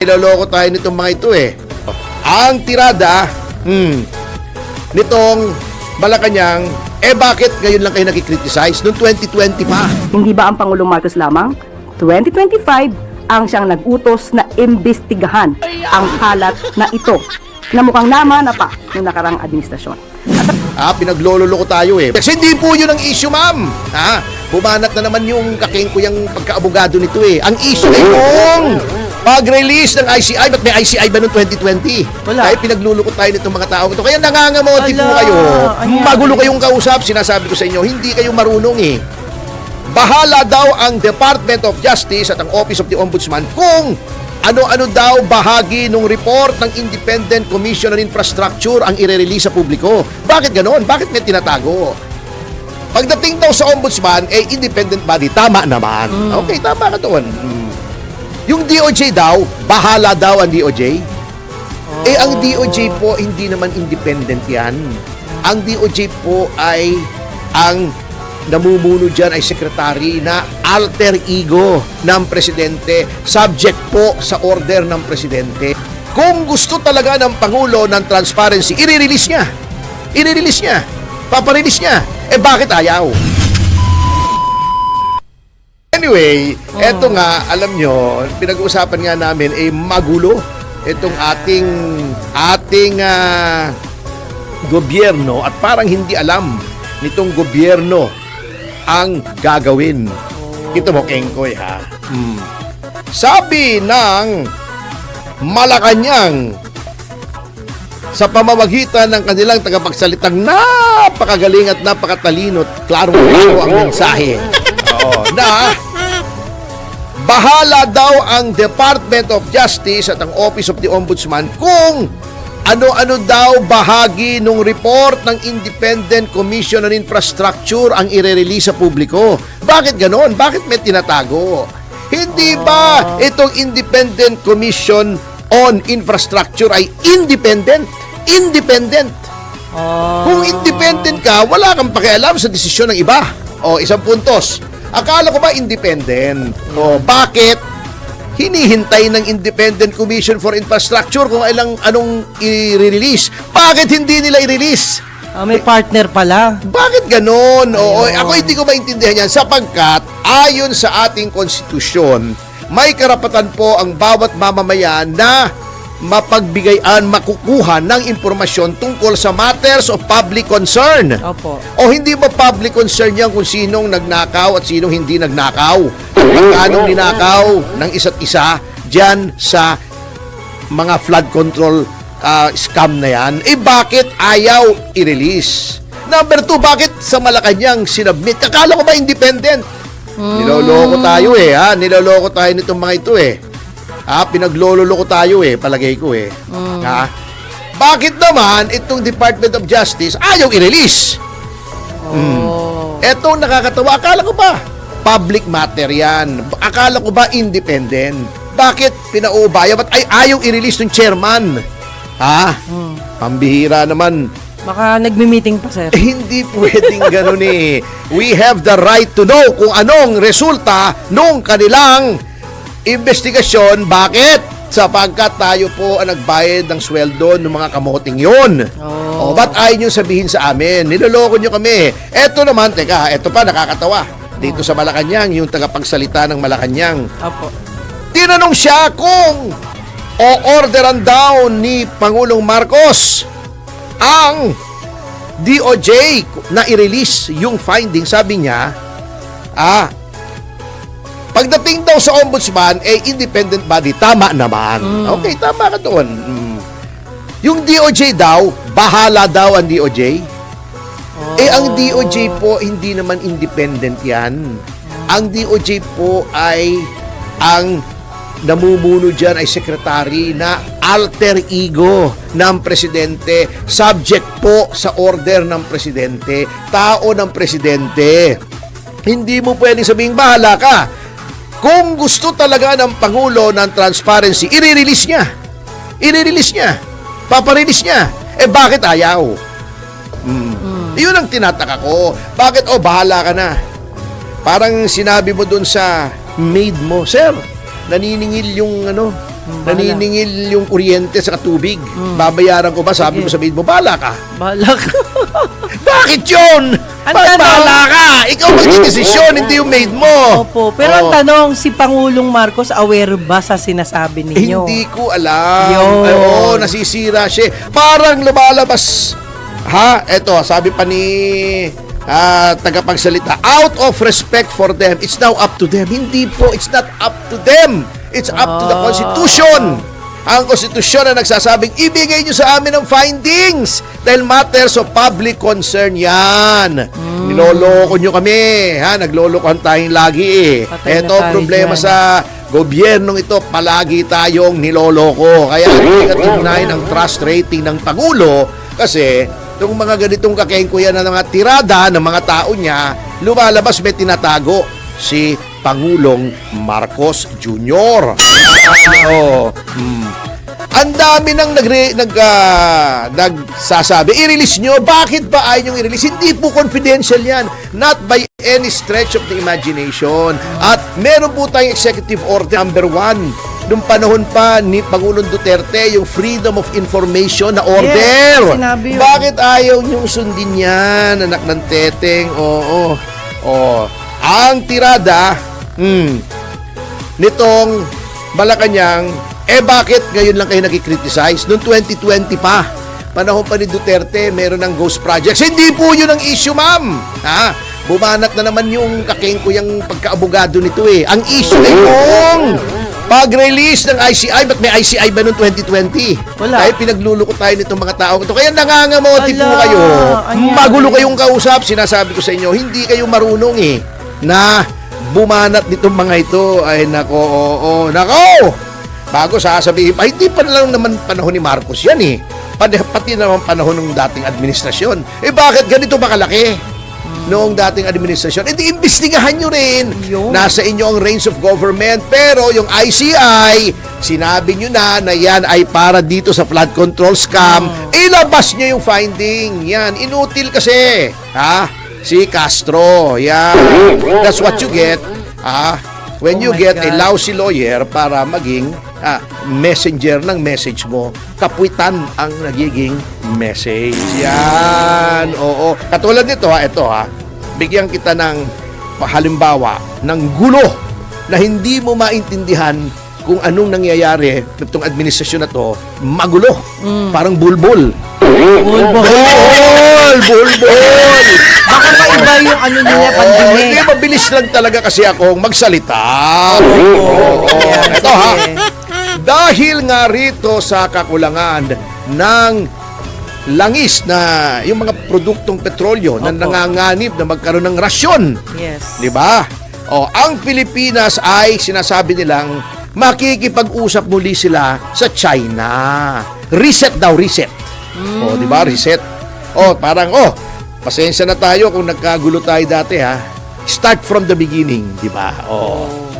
Niloloko tayo nitong mga ito eh. Ang tirada nitong Malacanang, bakit ngayon lang kayo nakikriticize? Noong 2020 pa. Hindi ba ang Pangulong Marcos lamang? 2025 ang siyang nag-utos na imbestigahan ang kalat na ito na mukhang namana pa noong nakarang administrasyon. Pinagloloko tayo eh. Kasi hindi po yun ang issue, ma'am. Bumanat na naman yung kakengkuyang pagkaabogado nito eh. Ang issue ay kung pag-release ng ICI, ba't may ICI ba noong 2020? Wala. Ay, pinaglulukot tayo nitong mga tao ito. Kaya nangangamote po Ala, kayo. ayan. Magulo kayong kausap, sinasabi ko sa inyo, hindi kayo marunong eh. Bahala daw ang Department of Justice at ang Office of the Ombudsman kung ano-ano daw bahagi ng report ng Independent Commission on Infrastructure ang i-release sa publiko. Bakit ganon? Bakit may tinatago? Pagdating daw sa Ombudsman, independent body. Tama naman. Okay, tama ka doon. Yung DOJ daw, bahala daw ang DOJ. Ang DOJ po, hindi naman independent yan. Ang DOJ po ay, ang namumuno dyan ay sekretary na alter ego ng presidente, subject po sa order ng presidente. Kung gusto talaga ng Pangulo ng transparency, i-release niya. I-release niya. Paparelease niya. Bakit ayaw? Anyway, eto nga, alam nyo, pinag-uusapan nga namin magulo itong ating gobyerno at parang hindi alam nitong gobyerno ang gagawin. Ito mo, Kengkoy, ha? Sabi ng Malacanang sa pamamagitan ng kanilang tagapagsalitang napakagaling at napakatalino at klaro ang mensahe. Na bahala daw ang Department of Justice at ang Office of the Ombudsman kung ano-ano daw bahagi ng report ng Independent Commission on Infrastructure ang i-release sa publiko. Bakit ganon? Bakit may tinatago? Hindi ba itong Independent Commission on Infrastructure ay independent? Independent. Kung independent ka, wala kang pakialam sa desisyon ng iba. Isang puntos. Akala ko ba independent? Bakit hinihintay ng Independent Commission for Infrastructure kung anong i-release? Bakit hindi nila i-release? May partner pala. Bakit ganon? Ako hindi ko maintindihan yan sapagkat ayon sa ating konstitusyon, may karapatan po ang bawat mamamayan na mapagbigayan, makukuha ng impormasyon tungkol sa matters of public concern. Opo. O hindi ba public concern yan kung sinong nagnakaw at sinong hindi nagnakaw? Magkanong ninakaw ng isa't isa dyan sa mga flood control scam na yan? Bakit ayaw i-release? Number 2, bakit sa Malacanang sinubmit? Akala ko ba independent? Niloloko tayo Niloloko tayo nitong mga ito pinagloloko tayo palagay ko Bakit naman itong Department of Justice ayaw i-release? Etong nakakatawa, akala ko ba public matter yan? Akala ko ba independent? Bakit pinauubaya? Ba't ayaw i-release ng chairman? Pambihira naman. Baka nagmi-meeting pa, sir. Hindi pwedeng ganun We have the right to know kung anong resulta nung kanilang investigasyon. Bakit? Sapagkat tayo po ang nagbayad ng sweldo ng mga kamoting yun. Ba't ayaw nyo sabihin sa amin? Niloloko nyo kami. Eto naman, eto pa nakakatawa. Dito sa Malacanang, yung tagapagsalita ng Malacanang. Opo. Tinanong siya kung o-orderan daw ni Pangulong Marcos ang DOJ na i-release yung finding. Sabi niya, pagdating daw sa Ombudsman, independent body. Tama naman. Okay, tama ka doon. Yung DOJ daw, bahala daw ang DOJ. Ang DOJ po, hindi naman independent yan. Ang DOJ po ay, ang namumuno dyan ay sekretary na alter ego ng presidente, subject po sa order ng presidente, tao ng presidente. Hindi mo pwedeng sabihing bahala ka. Kung gusto talaga ng Pangulo ng transparency, i-release niya. I-release niya. Paparelease niya. Bakit ayaw? Yun ang tinataka ko. Bakit, bahala ka na. Parang sinabi mo dun sa maid mo, sir, naniningil yung naniningil yung kuryente sa tubig. Babayaran ko ba? Sabi mo, sabihin mo, bala ka. Balak. Bakit yun? Ang Bakit tanong- bahala ka? Ikaw magdidesisyon, hindi yung maid mo. Opo. Pero ang Oh. tanong, si Pangulong Marcos aware ba sa sinasabi ninyo? Hindi ko alam. Yun. Ay, oo, nasisira siya. Parang lumalabas. Ha? Eto, sabi pa ni tagapagsalita, out of respect for them, it's now up to them. Hindi po, it's not up to them. It's up to the Constitution. Ang konstitusyon na nagsasabing, ibigay nyo sa amin ang findings dahil matters of public concern yan. Niloloko nyo kami. Ha? Naglolokohan tayong lagi eh. Patay na Ito, tayo problema dyan. sa gobyernong ito, palagi tayong niloloko. Kaya negative 9 ang trust rating ng Pangulo kasi itong mga ganitong kakengkuyan na mga tirada ng mga tao niya, lumalabas may tinatago si Pangulong Marcos Jr. Ang dami nang nagsasabi, i-release nyo. Bakit ba ayaw nyo i-release? Hindi po confidential yan. Not by any stretch of the imagination. At meron po tayong executive order number 1. Nung panahon pa ni Pangulong Duterte, yung Freedom of Information na order. Yes, sinabi yun. Bakit ayaw nyong sundin yan, anak ng teteng? Oo. Ang tirada, nitong Malacanang, bakit ngayon lang kayo nakikriticize? Noong 2020 pa, panahon pa ni Duterte, meron ng ghost projects. Hindi po yun ang issue, ma'am. Ha? Bumanat na naman yung kakengkuyang pagkaabogado nito eh. Ang issue ay yung pag-release ng ICI. Ba't may ICI ba noong 2020? Wala. Dahil pinaglulukot tayo nitong mga tao ito. Kaya nangangamote po Wala. kayo. Anyari. Magulo kayong kausap. Sinasabi ko sa inyo, hindi kayo marunong eh na bumanat nitong mga ito. Ay nako, nako! Bago sasabihin pa, hindi pa lang naman panahon ni Marcos yan eh. Pati naman panahon ng dating administrasyon. Bakit ganito ba kalaki? Noong dating administrasyon, di imbestigahan nyo rin. Yun. Nasa inyo ang reins of government. Pero yung ICI, sinabi nyo na yan ay para dito sa flood control scam. Ilabas nyo yung finding. Yan, inutil kasi. Ha? Si Castro. Yan. That's what you get. When Oh you my get a God. lousy lawyer para maging messenger ng message mo, kapuitan ang nagiging message. Yan. Oo. Katulad nito ito bigyan kita ng halimbawa ng gulo na hindi mo maintindihan kung anong nangyayari nitong administrasyon na to. Magulo. Parang bulbul. Bulbul. Baka maiba yung ano nila, Hindi, pandemic. mabilis lang talaga kasi akong magsalita. Ayan, Ito sige. Dahil nga rito sa kakulangan ng langis na yung mga produktong petrolyo na Opo. nanganganib na magkaroon ng rasyon. Yes. Di ba? Ang Pilipinas ay sinasabi nilang makikipag-usap muli sila sa China. Reset daw, reset. Di ba? Reset. Parang, pasensya na tayo kung nagkagulo tayo dati, ha? Start from the beginning, di ba?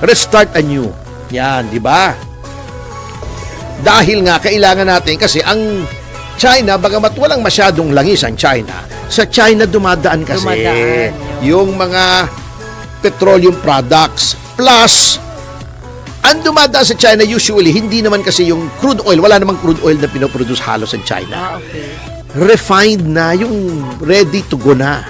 Restart anew. Yan, di ba? Dahil nga, kailangan natin, kasi ang China, bagamat walang masyadong langis ang China, sa China dumadaan kasi Dumadaan, yung mga petroleum products. Plus, ang dumadaan sa China usually, hindi naman kasi yung crude oil, wala namang crude oil na pinoproduce halos sa China. Okay. Refined na, yung ready to go na.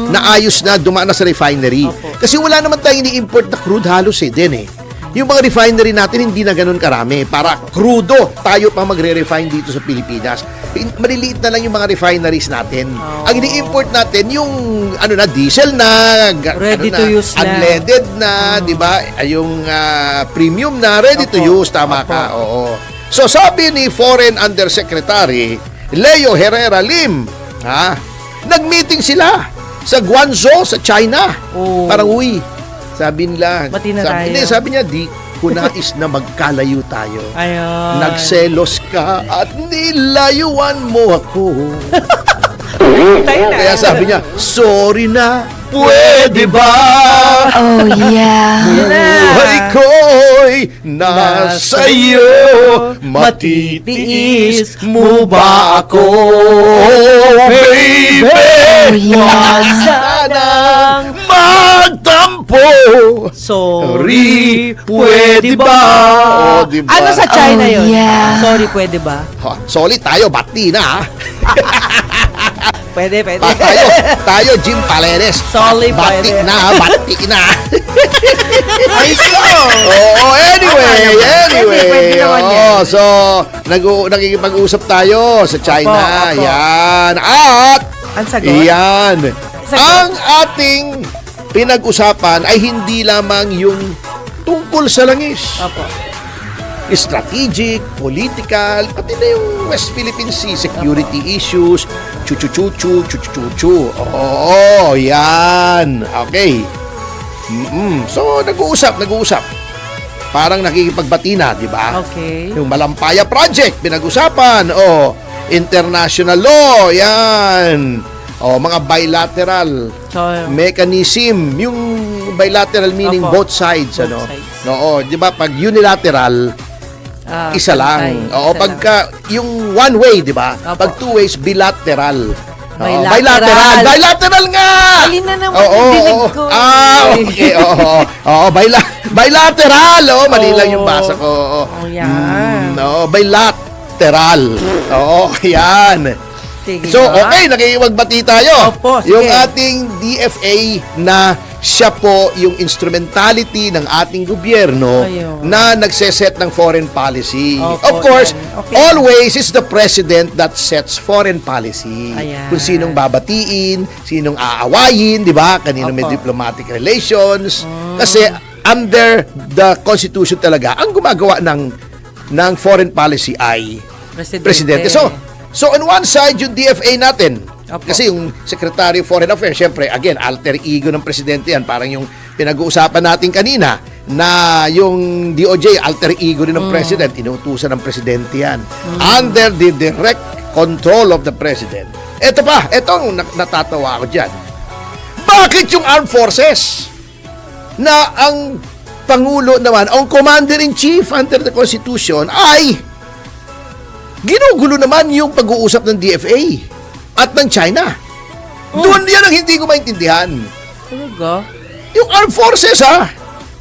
Naayos na, dumaan na sa refinery. Opo. Kasi wala naman tayong ini-import na crude halos din eh. Yung mga refinery natin hindi na ganun karami. Para crudo, tayo pa magre-refine dito sa Pilipinas. Maliliit na lang yung mga refineries natin. Ang ini-import natin yung diesel na, Ready to use na. unleaded na, di ba? Yung premium na, ready to Opo. use, tama Opo. ka. Oo. So sabi ni Foreign Undersecretary Leo Herrera Lim, nag-meeting sila sa Guangzhou sa China. Oh. Parang sabi nila. Bati na tayo. Hindi, sabi niya, di ko nais na magkalayo tayo. Ayun. Nagselos ka at nilayuan mo ako. Tayo na. Kaya sabi niya, sorry na, pwede ba? Oh, yeah. Buhay ko'y nasa iyo, matitiis mo ba ako, baby? Oh, yeah. Sa nang magtampo. Sorry, pwede ba? Oh, diba? Ano sa China Oh, yun? yeah. Sorry, pwede ba? Ha, solid tayo, bati na ha. Pwede, pwede. tayo Jim Paleres. Solid bati pwede. na, bati na. Ayos ko. Oo, anyway. Pwede naman yan. So, nakikipag-usap tayo sa China. Opo. Yan. At, Ang sagot? yan. Sagot? Ang ating pinag-usapan ay hindi lamang yung tungkol sa langis. Opo. Strategic, political, pati na yung West Philippine Sea, security issues, chuchu-chuchu. Oo, yan. Okay. So, nag-uusap. Parang nakikipagbati na, di ba? Okay. Yung Malampaya Project, pinag-usapan. International law, yan. Mga bilateral So, mechanism, yung bilateral meaning Opo. both sides, Both ano? sides. Oo, di ba? Pag unilateral, isa lang. Oo, isa pagka yung one way, di ba? Opo. Pag two ways, bilateral. Oo, Bilateral. bilateral nga! Alin na naman yung dinig ko. Okay, oo, bilateral. Oo, mali lang yung basa ko. Oo. Oh, yan. Bilateral. Oo, yan. Sige So, ba? okay, nakikipagbati tayo. Opo, sige. Yung ating DFA na siya po yung instrumentality ng ating gobyerno Ayun. na nagseset ng foreign policy. Opo, Of course, yan. Okay. always is the president that sets foreign policy. Ayan. Kung sinong babatiin, sinong aawayin, di ba? Kaninong may Opo. diplomatic relations. Kasi under the Constitution talaga, ang gumagawa ng foreign policy ay presidente. So on one side, yung DFA natin, Opo. kasi yung Secretary of Foreign Affairs, syempre, again, alter ego ng presidente yan. Parang yung pinag-uusapan natin kanina, na yung DOJ, alter ego rin ng president, inuutusan ng presidente yan. Under the direct control of the president. Ito ang natatawa ako dyan. Bakit yung armed forces, na ang Pangulo naman, ang Commander-in-Chief under the Constitution, ay ginugulo naman yung pag-uusap ng DFA at ng China. Doon yan ang hindi ko maintindihan. Talaga? Yung armed forces, ha?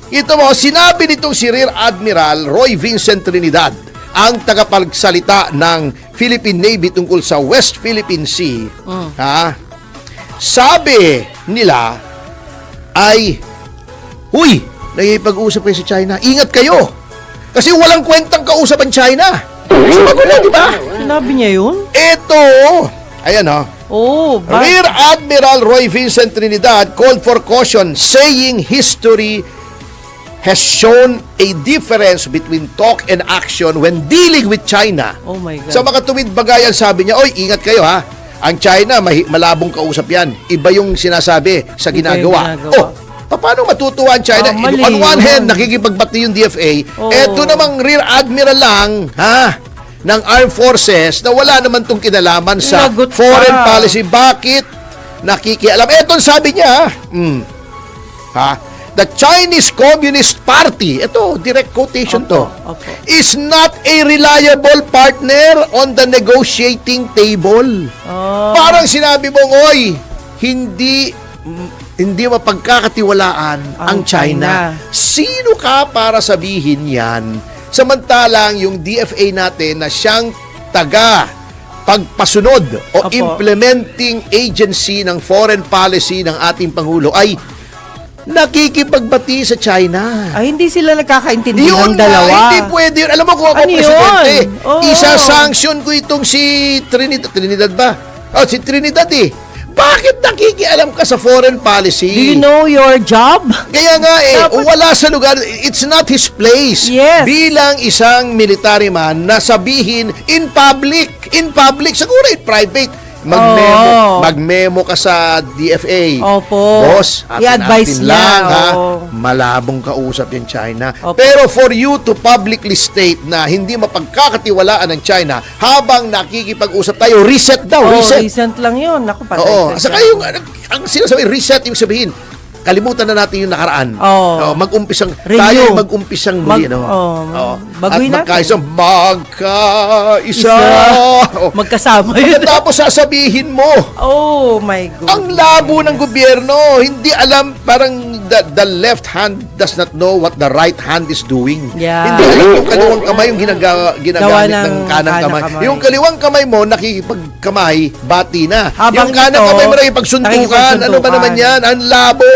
Ito mo, sinabi nitong si Rear Admiral Roy Vincent Trinidad, ang tagapagsalita ng Philippine Navy tungkol sa West Philippine Sea. Ha? Sabi nila ay, huy, nakipag-usap kayo sa China. Ingat kayo. Kasi walang kwentang kausap ang China. Magulo, di ba? Sinabi niya yun? Ito, ayan ha. Oh, Rear Admiral Roy Vincent Trinidad called for caution, saying history has shown a difference between talk and action when dealing with China. Oh my God. Sa mga tuwid bagayan, sabi niya, oy, ingat kayo ha. Ang China, malabong kausap yan. Iba yung sinasabi sa Iba yung ginagawa. ginagawa. Paano matutuwa ang China? Mali On one yun. hand, nakikipagbati yung DFA. Oo. Eto namang Rear Admiral lang, ha? Ng Armed Forces na wala naman tong kinalaman sa Lagot foreign pa. policy. Bakit nakikialam? Eto sabi niya, ha? The Chinese Communist Party, ito, direct quotation to, Opo. is not a reliable partner on the negotiating table. Oh. Parang sinabi mong, oy, hindi mapagkakatiwalaan ang China. Sino ka para sabihin yan? Samantalang yung DFA natin na siyang pagpasunod o Opo. implementing agency ng foreign policy ng ating Pangulo ay nakikipagbati sa China. Ay, hindi sila nagkakaintindihan Yun dalawa. nga, hindi pwede yun. Alam mo kung ako Ano presidente, yun? Oo. isa-sanction ko itong si Trinidad ba? Si Trinidad eh. Bakit nakikialam ka sa foreign policy? Do you know your job? Kaya nga Dapat- wala sa lugar, it's not his place. Yes. Bilang isang military man na sabihin in public, siguro in private, Oo. magmemo ka sa DFA. Opo. Boss, I-advise atin lang, niya, ha? oo. Malabong kausap yung China. Opo. Pero for you to publicly state na hindi mapagkakatiwalaan ng China habang nakikipag-usap tayo, reset daw, Oh, reset. recent lang yun. Naku, patay Oo. ka Saka dyan. yung, ang sinasabi, reset, yung sabihin, kalimutan na natin yung nakaraan. Oo. Mag-umpisang, Renew. tayo mag-umpisang muli. baguhin At natin. magkaisa. Oh. Magkasama yun. Tapos sasabihin mo, Oh my God. ang labo ng gobyerno, hindi alam, parang the left hand does not know what the right hand is doing. Yeah. Hindi alam yung kaliwang kamay yung ginagamit Gawa ng ng kanang kanang kamay. kamay. Yung kaliwang kamay mo, nakikipagkamay, bati na. Habang yung kanang ito, kamay mo, nakikipagsuntukan. Ano ba naman yan? Ang labo.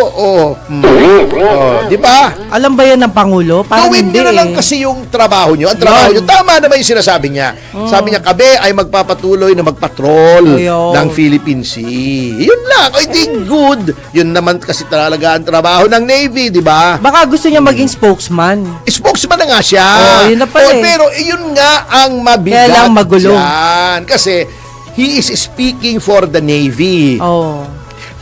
Di ba? Alam ba yan ng Pangulo? Parang Gawin hindi nyo na lang eh. kasi yung trabaho nyo. Ang trabaho nyo, Yun. tama naman yung sinasabi niya. Sabi niya, kabe ay magpapatuloy na magpatrol Ayun. ng Philippine Sea. Yun lang. I think good. Yun naman kasi talaga ang trabaho ng Navy, di ba? Baka gusto niya maging spokesman. Spokesman na nga siya. Oo, yun na pala eh. Pero yun nga ang mabigat Kaya lang magulo. dyan. Kasi he is speaking for the Navy. Oh.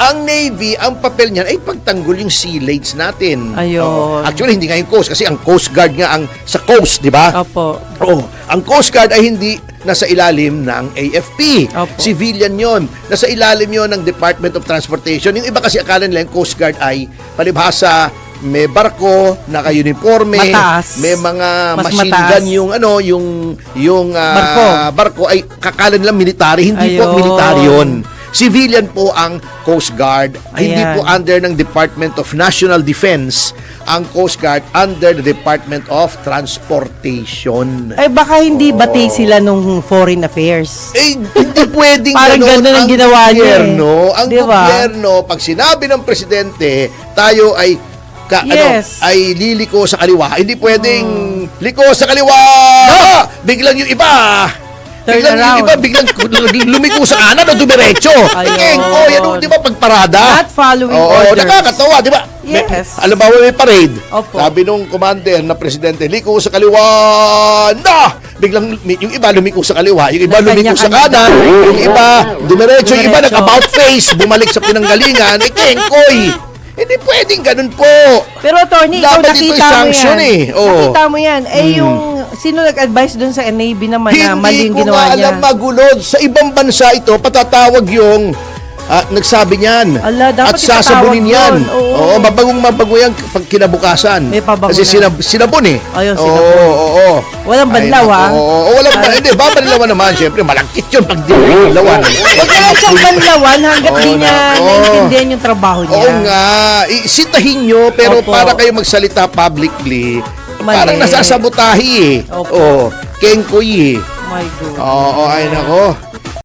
Ang Navy, ang papel niyan ay pagtanggol yung sea lanes natin. Ayun. Actually, hindi nga yung Coast kasi ang Coast Guard nga ang sa coast, di ba? Opo. Oo. Ang Coast Guard ay hindi nasa ilalim ng AFP. Opo. Civilian yon. Nasa ilalim yon ng Department of Transportation. Yung iba kasi akala nila yung Coast Guard ay palibhasa may barko, naka-uniforme, Mataas. may mga Mas machine mataas. gun yung barko ay kakala nila military, hindi po Ayun. military yun. Civilian po ang Coast Guard. Hindi Ayan. po under ng Department of National Defense ang Coast Guard, under the Department of Transportation. Ay baka hindi bati sila nung foreign affairs. Eh, hindi pwedeng Parang ganun ang ginawa niya gobyerno. Ang Di ba? gobyerno, pag sinabi ng presidente, tayo ay Yes. ay liliko sa kaliwa. Hindi pwedeng liko sa kaliwa. Biglang yung iba. Turn Biglang yung around. iba, biglang lumiko sa kanan o dumiretso. Ayun. Yan, di ba, pagparada? Not following Oo, orders. nakakatawa, di ba? Yes. Alam ba, may parade. Opo. Sabi nung commander na presidente, liko sa kaliwa na! Biglang yung iba lumiko sa kaliwa, yung iba lumiko sa Nagkanya-kanya. kanan, yung iba dumiretso, yung iba Diretso. nag-about face, bumalik sa pinanggalingan, kengkoy. Hindi pwedeng ganun po. Pero attorney, ikaw Dapat ito nakita mo i-sanction yan. eh. Oo. Nakita mo yan. Yung sino nag-advise dun sa Navy naman na mali yung Hindi ko ginawa nga niya? alam magulo. Sa ibang bansa ito, patatawag yung nagsabi niyan. Ala, dapat at sasabunin ipatawag yan. yun. Oo. mabagong mabago yan pag kinabukasan. May pabango Kasi na. sinabon eh. Ayun, Oo, sinabon. oo. Walang banlaw, Ay, ha? Oo, walang banlaw. Hindi, babalilawan naman. Siyempre, malagkit yun pag dinilawan. Huwag na lang siyang banlawan hanggat di niya nako. naiintindihan yung trabaho niya. Oo nga. Sitahin nyo, pero Opo. para kayo magsalita publicly, Mali. parang nasasabotahi eh. Opo. Oo. Kengkoy eh. Oh my God. Oo, ay nako.